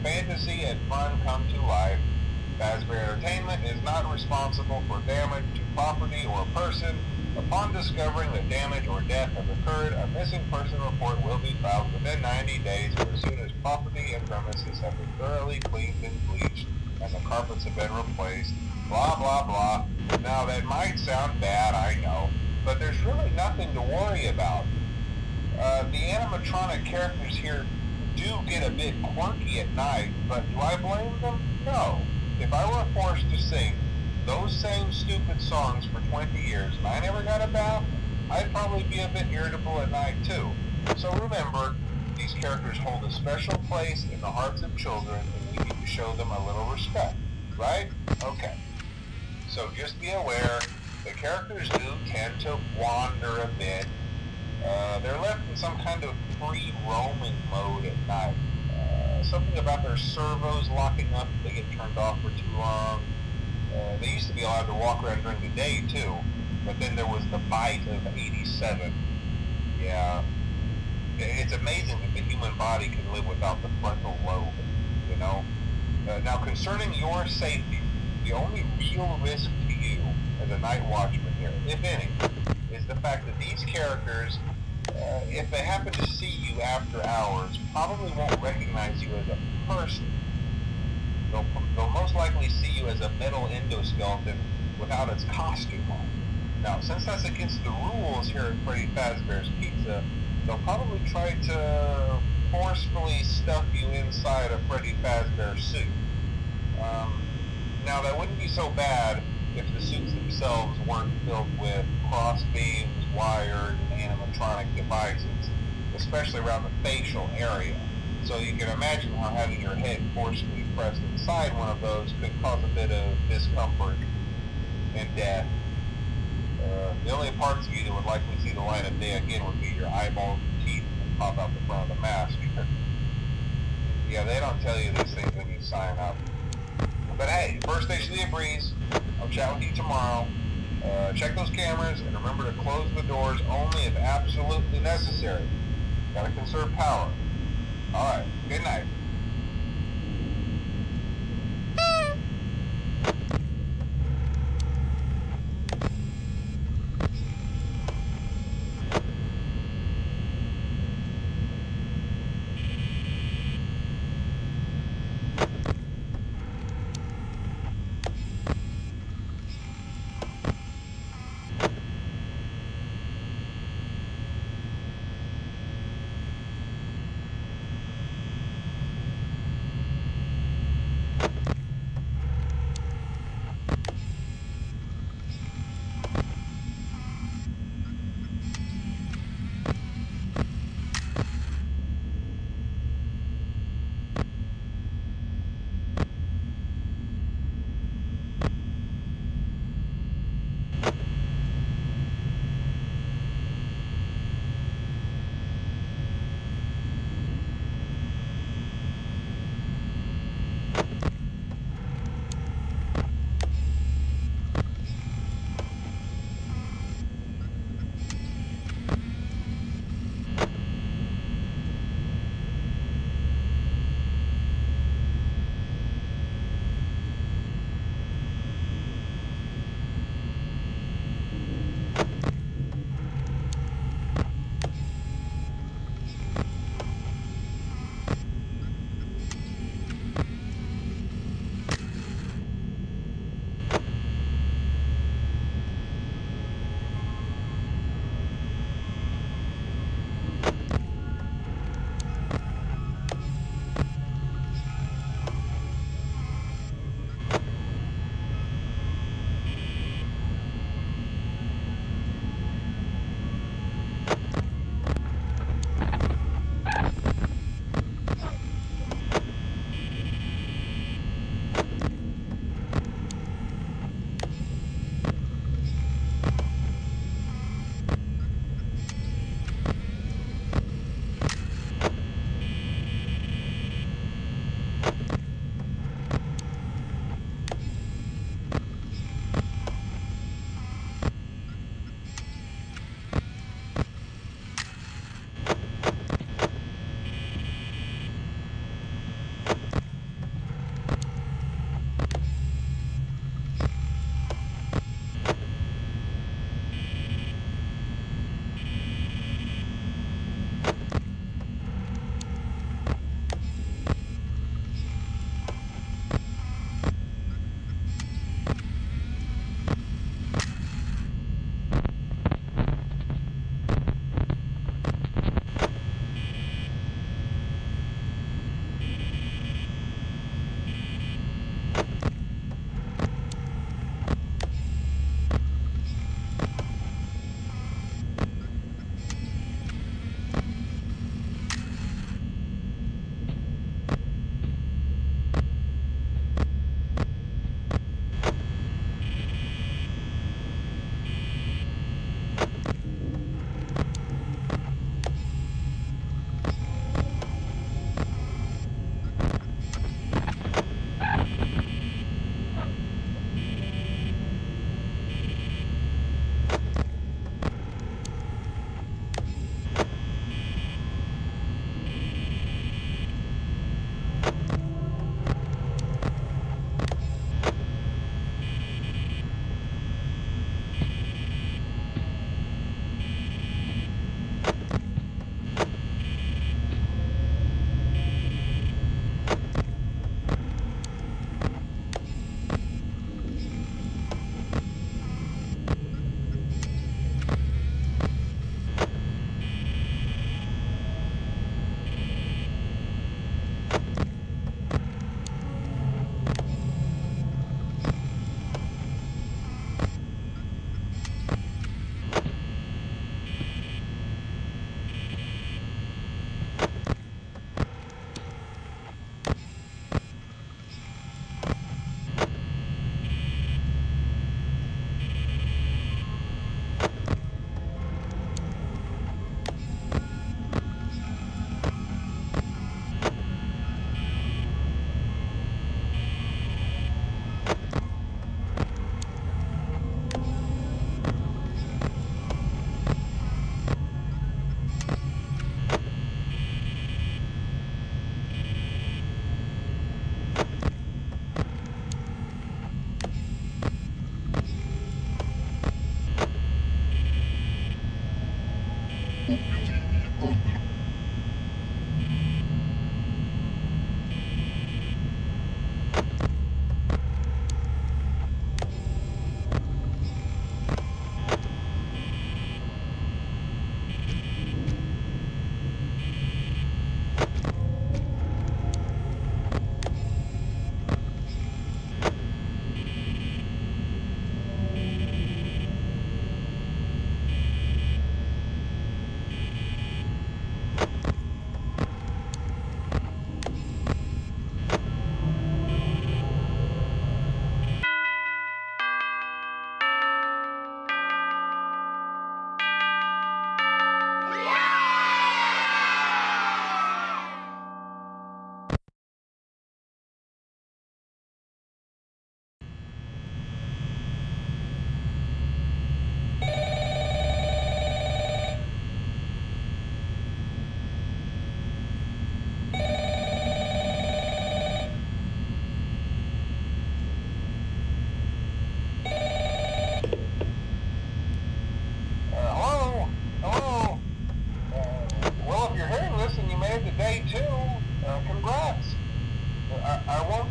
fantasy and fun come to life. Fazbear Entertainment is not responsible for damage to property or person. Upon discovering that damage or death has occurred, a missing person report will be filed within 90 days or as soon as property and premises have been thoroughly cleaned and bleached and the carpets have been replaced. Blah, blah, blah. Now, that might sound bad, I know, but there's really nothing to worry about. The animatronic characters here do get a bit quirky at night, but do I blame them? No. If I were forced to sing those same stupid songs for 20 years and I never got a bath, I'd probably be a bit irritable at night too. So remember, these characters hold a special place in the hearts of children and we need to show them a little respect, right? Okay. So just be aware, the characters do tend to wander a bit. They're left in some kind of free roaming mode at night. Something about their servos locking up if they get turned off for too long. They used to be allowed to walk around during the day too, but then there was the bite of 87. Yeah, it's amazing that the human body can live without the frontal lobe, you know? Now concerning your safety, the only real risk to you as a night watchman here, if any, is the fact that these characters, if they happen to see you after hours, probably won't recognize you as a person. They'll most likely see you as a metal endoskeleton without its costume on. Now, since that's against the rules here at Freddy Fazbear's Pizza, they'll probably try to forcefully stuff you inside a Freddy Fazbear suit. Now, that wouldn't be so bad if the suits themselves weren't filled with cross beams, wires, and animatronic devices, especially around the facial area. So you can imagine how having your head forcefully pressed inside one of those could cause a bit of discomfort and death. The only parts of you that would likely see the light of day again would be your eyeballs and teeth that pop out the front of the mask. Yeah, they don't tell you these things when you sign up. But hey, first station of the breeze. I'll chat with you tomorrow. Check those cameras and remember to close the doors only if absolutely necessary. Gotta conserve power. Alright, good night.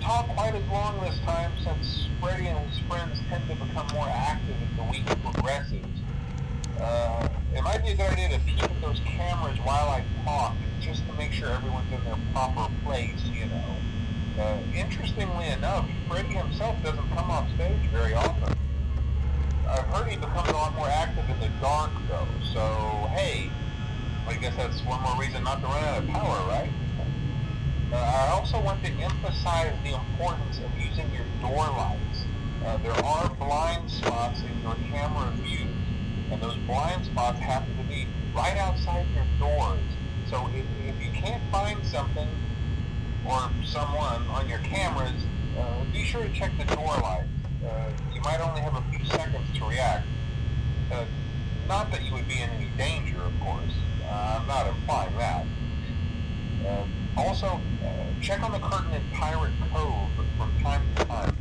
talk quite as long this time since Freddy and his friends tend to become more active as the week progresses. It might be a good idea to peek at those cameras while I talk, just to make sure everyone's in their proper place, you know. Interestingly enough, Freddy himself doesn't come off stage very often. I've heard he becomes a lot more active in the dark, though, so hey, I guess that's one more reason not to run out of power, right? I also want to emphasize the importance of using your door lights. There are blind spots in your camera view, and those blind spots happen to be right outside your doors. So if you can't find something or someone on your cameras, be sure to check the door lights. You might only have a few seconds to react. Not that you would be in any danger, of course. I'm not implying that. Also, check on the curtain in Pirate Cove from time to time.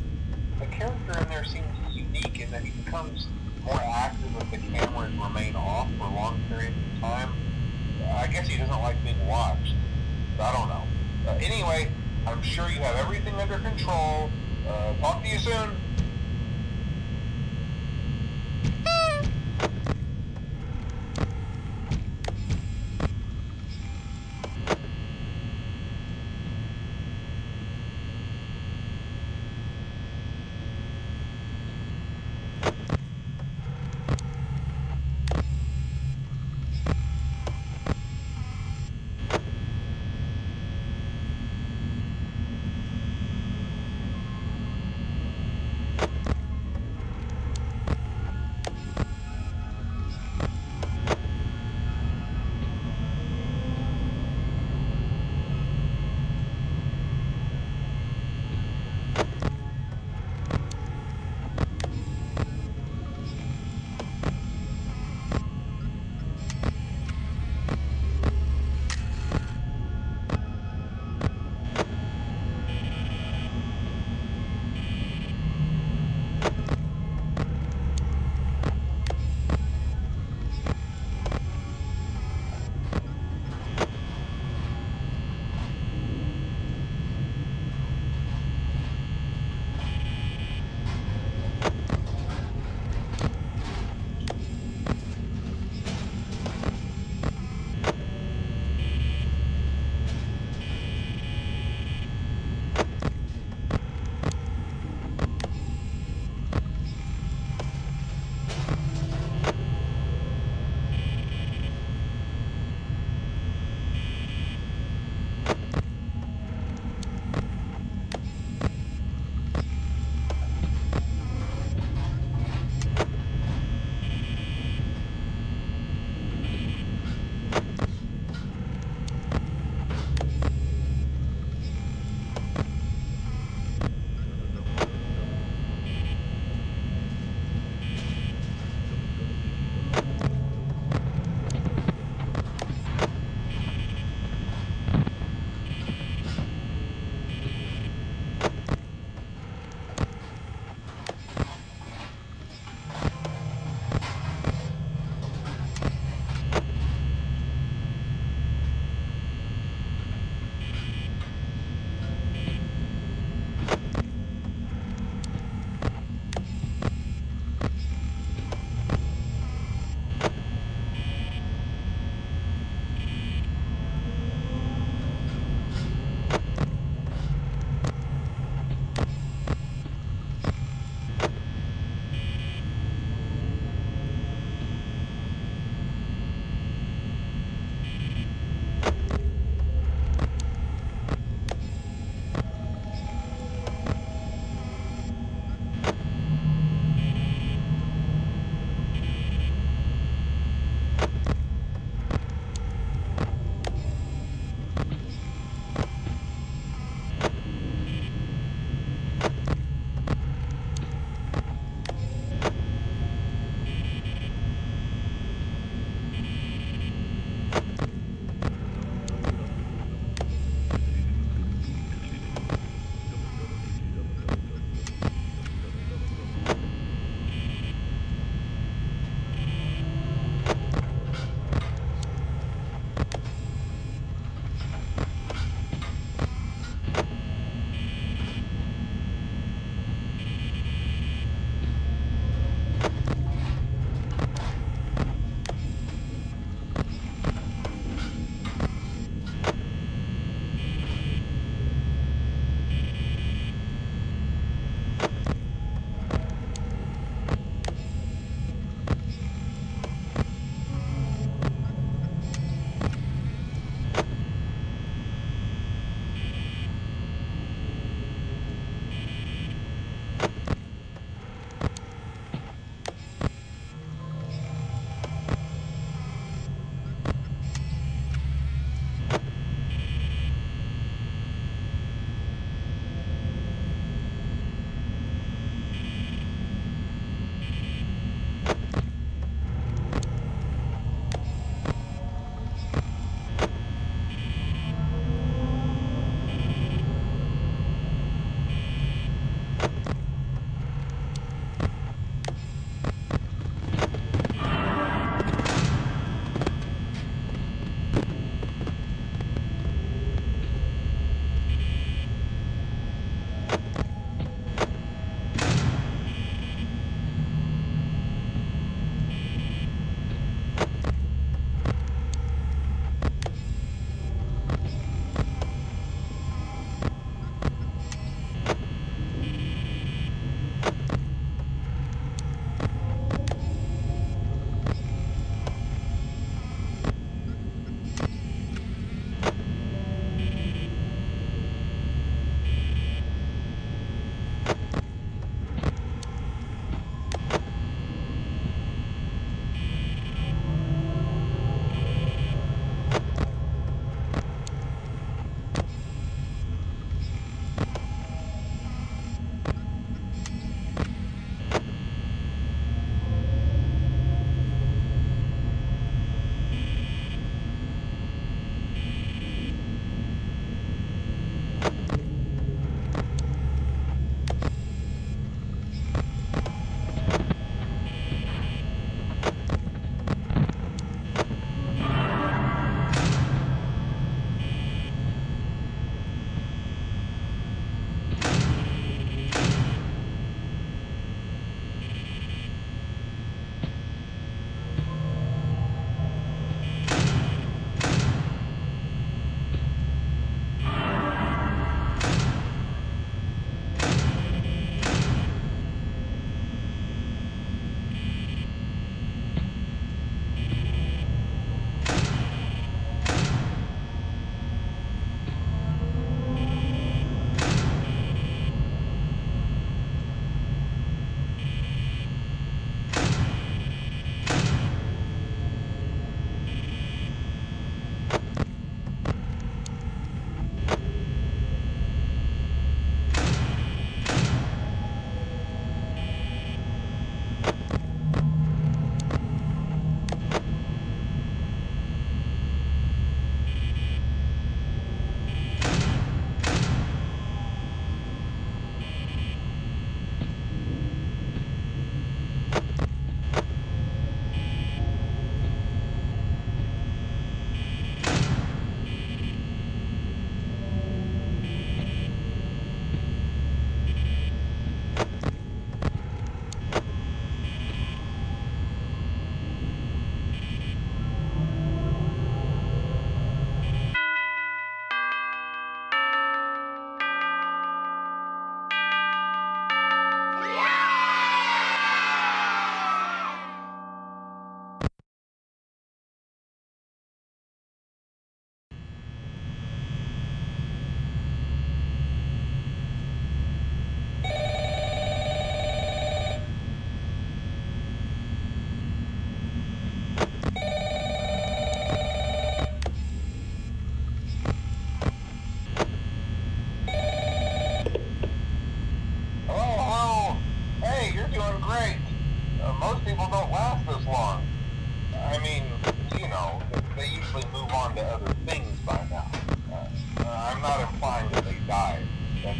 The character in there seems unique in that he becomes more active if the cameras remain off for long periods of time. I guess he doesn't like being watched. I don't know. Anyway, I'm sure you have everything under control. Talk to you soon.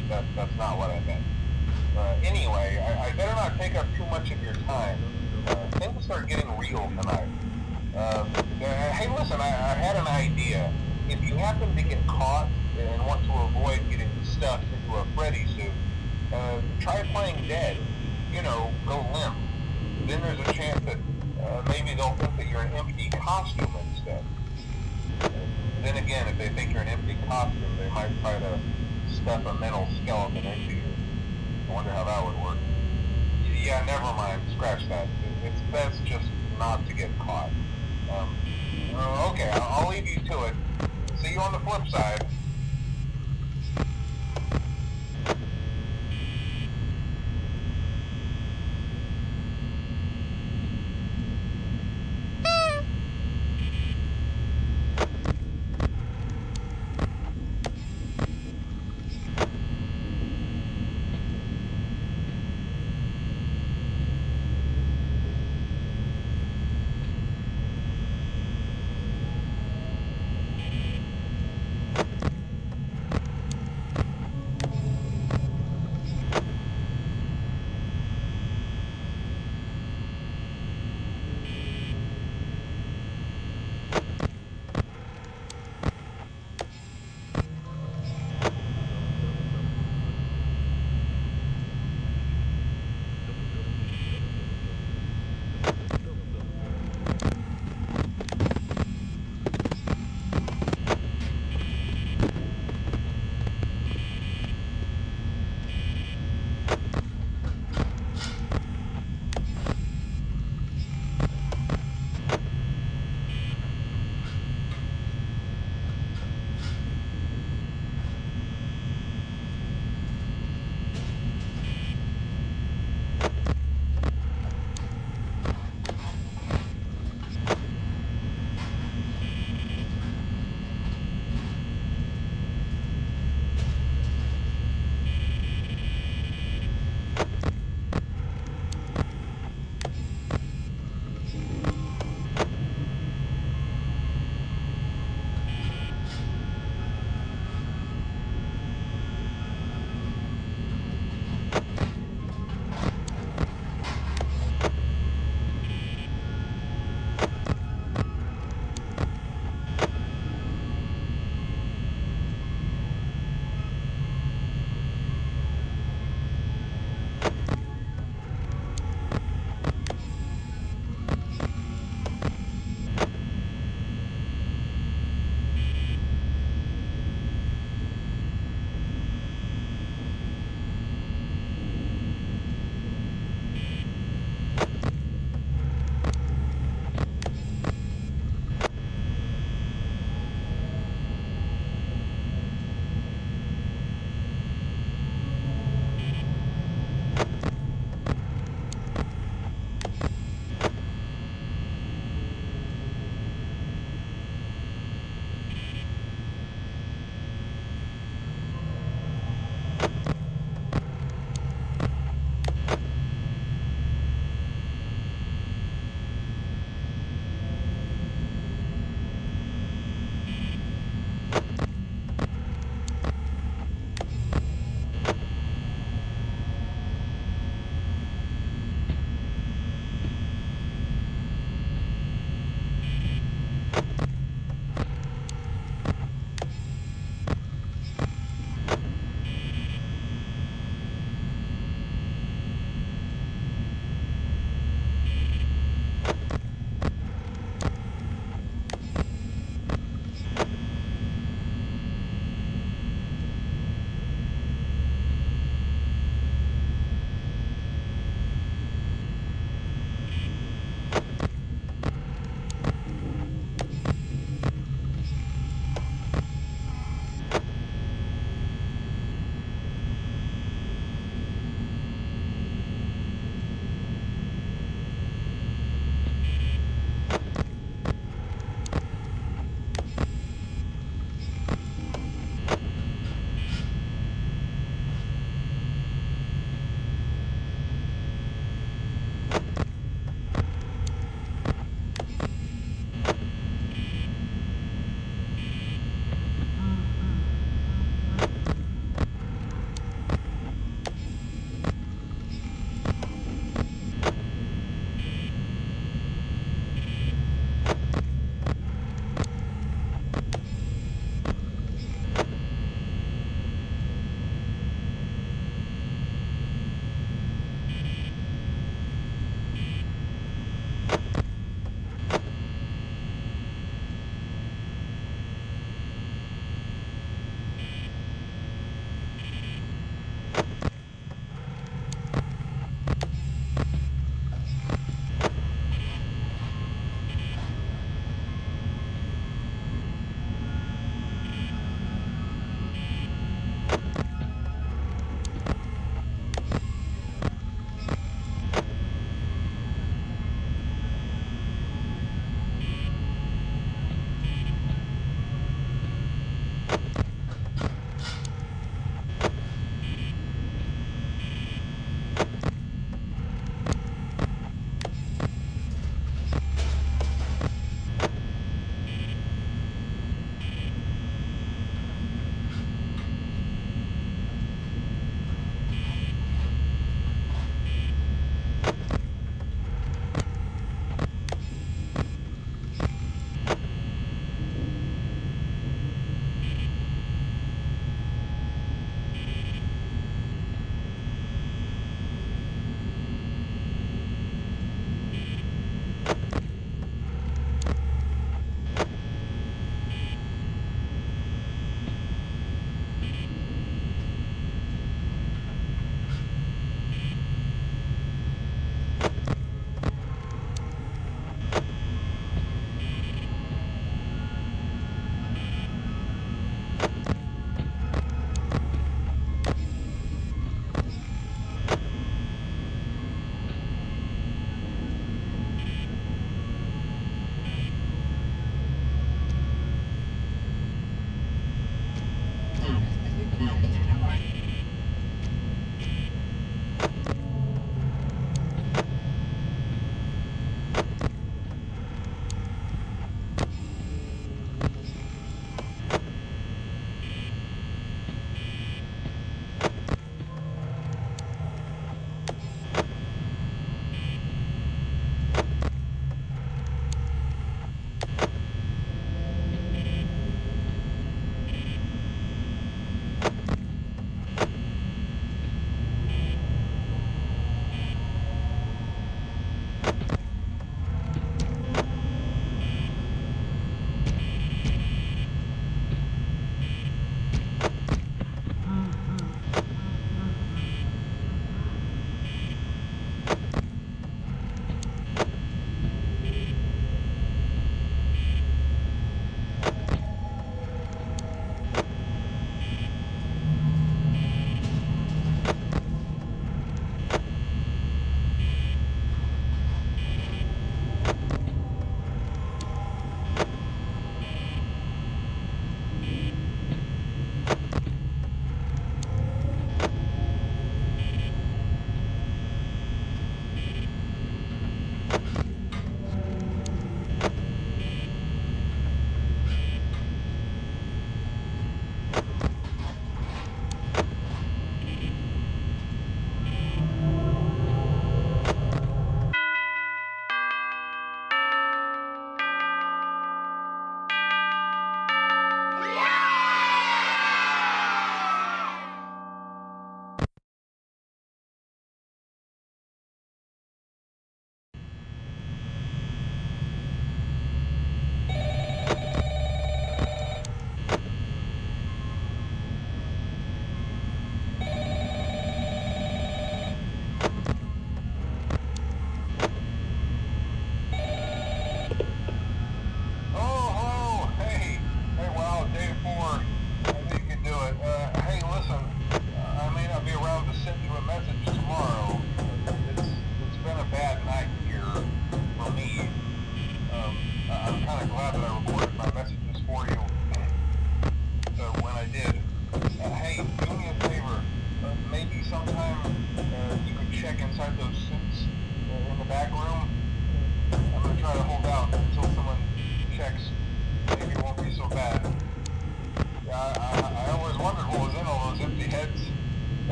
That's not what I meant. Anyway, I better not take up too much of your time. Things start getting real tonight. Hey, listen, I had an idea. If you happen to get caught and want to avoid getting stuffed into a Freddy suit, try playing dead. You know, go limp. Then there's a chance that maybe they'll think that you're an empty costume instead. Then again, if they think you're an empty costume, they might try to stuff a mental skeleton into you. I wonder how that would work. Yeah, never mind. Scratch that. It's best just not to get caught. Okay, I'll leave you to it. See you on the flip side.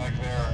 back there